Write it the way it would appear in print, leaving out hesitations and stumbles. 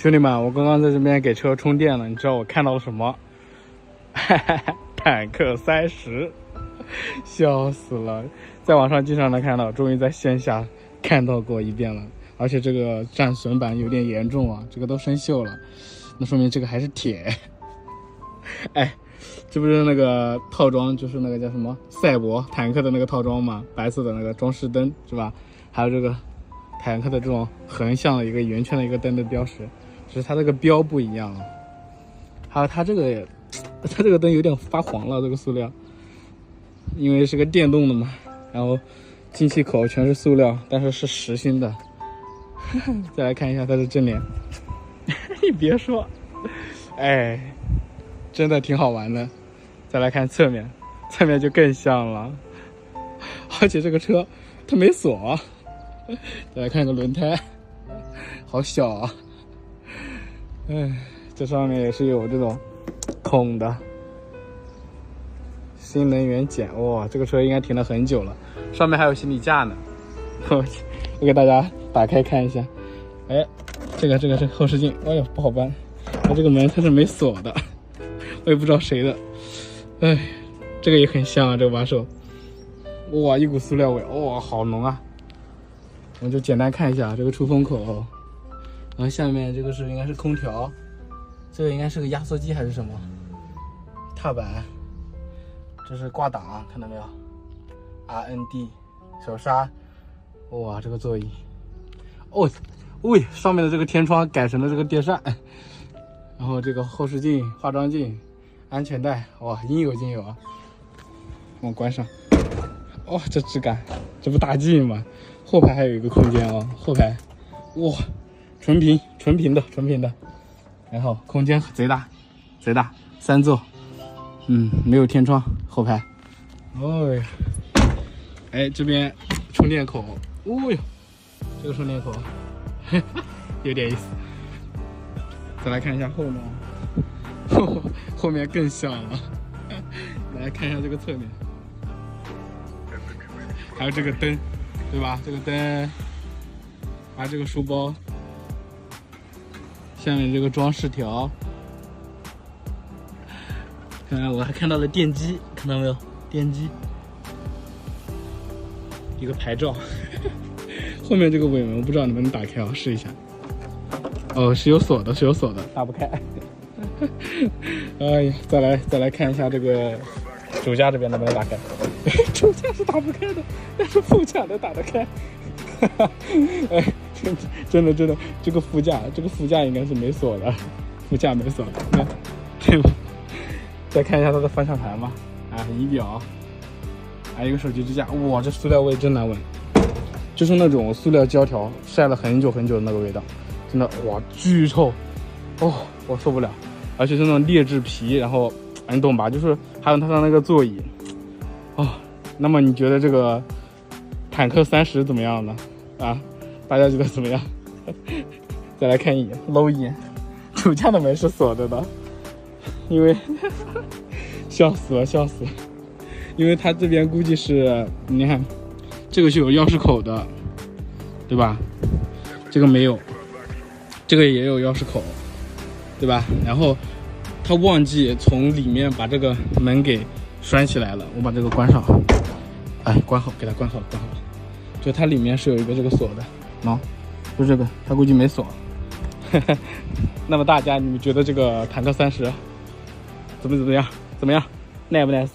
兄弟们，我刚刚在这边给车充电了，你知道我看到了什么？坦克30，笑死了！在网上经常能看到，终于在线下看到过一遍了。而且这个战损版有点严重啊，这个都生锈了，那说明这个还是铁。哎，这不是那个套装，就是那个叫什么赛博坦克的那个套装吗？白色的那个装饰灯是吧？还有这个坦克的这种横向的一个圆圈的一个灯的标识，只是它这个标不一样了。还有它这个灯有点发黄了，这个塑料，因为是个电动的嘛。然后进气口全是塑料，但是是实心的。再来看一下它的正脸，你别说，哎，真的挺好玩的。再来看侧面，侧面就更像了，而且这个车它没锁。再来看个轮胎，好小啊！哎，这上面也是有这种孔的，新能源减，哇，这个车应该停了很久了。上面还有行李架呢，我给大家打开看一下。哎，这个是后视镜，哎呦不好搬。它这个门它是没锁的，我也不知道谁的。哎，这个也很像啊，这个把手，哇，一股塑料味，哇，好浓啊！我们就简单看一下这个出风口，然后下面这个应该是空调，这个应该是个压缩机还是什么？踏板，这是挂档，看到没有 ？RND 手刹，哇，这个座椅，哦，喂，上面的这个天窗改成了这个电扇，然后这个后视镜、化妆镜、安全带，哇，应有尽有啊！我关上，哦，这质感，这不大 G 吗？后排还有一个空间哦，后排，哇，纯平的，然后空间贼大，3座，没有天窗，后排，哦呀，哎，这边充电口，哦哟，这个充电口有点意思。再来看一下后面，后面更像了。来看一下这个侧面，还有这个灯。对吧？这个灯，还有这个书包，下面这个装饰条，看看我还看到了电机，看到没有？电机，一个牌照，后面这个尾门我不知道能不能打开啊，试一下。哦，是有锁的，打不开。哎呀，再来看一下这个主驾这边能不能打开。主驾是打不开的，但是副驾能打得开。哎，真的，这个副驾应该是没锁的，副驾没锁的，对吧？再看一下它的方向盘吧，啊，仪表，还有一个手机支架，哇，这塑料味真难闻，就是那种塑料胶条晒了很久的那个味道，真的，哇，巨臭，哦，我受不了，而且是那种劣质皮，然后你懂吧？就是还有它的那个座椅。哦，那么你觉得这个坦克30怎么样呢？啊，大家觉得怎么样？再来看一眼，搂一眼，主驾的门是锁着的，因为笑死了，因为它这边估计是，你看，这个是有钥匙口的，对吧？这个没有，这个也有钥匙口，对吧？然后他忘记从里面把这个门给拴起来了，我把这个关上，哎，关好，给它关好，就它里面是有一个这个锁的，喏，就这个，它估计没锁。那么大家，你们觉得这个坦克30怎么样？耐不耐死？